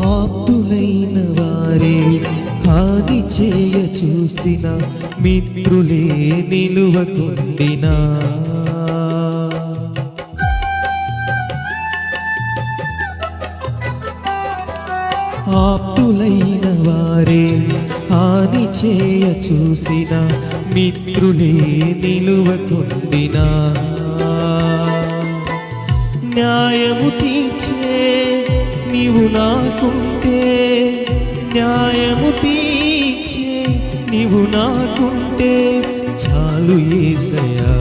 ఆప్తులైన వారే హాని చేయ చూసిన మిత్రులే నిలువకుండినా ఆప్తులైన వారే హాని చేయ చూసిన మిత్రులే నిలువకుండినా న్యాయము తీర్చే నీవు నాకుంటే న్యాయము తీర్చే నీవు నాకుంటే చాలు యేసయ్యా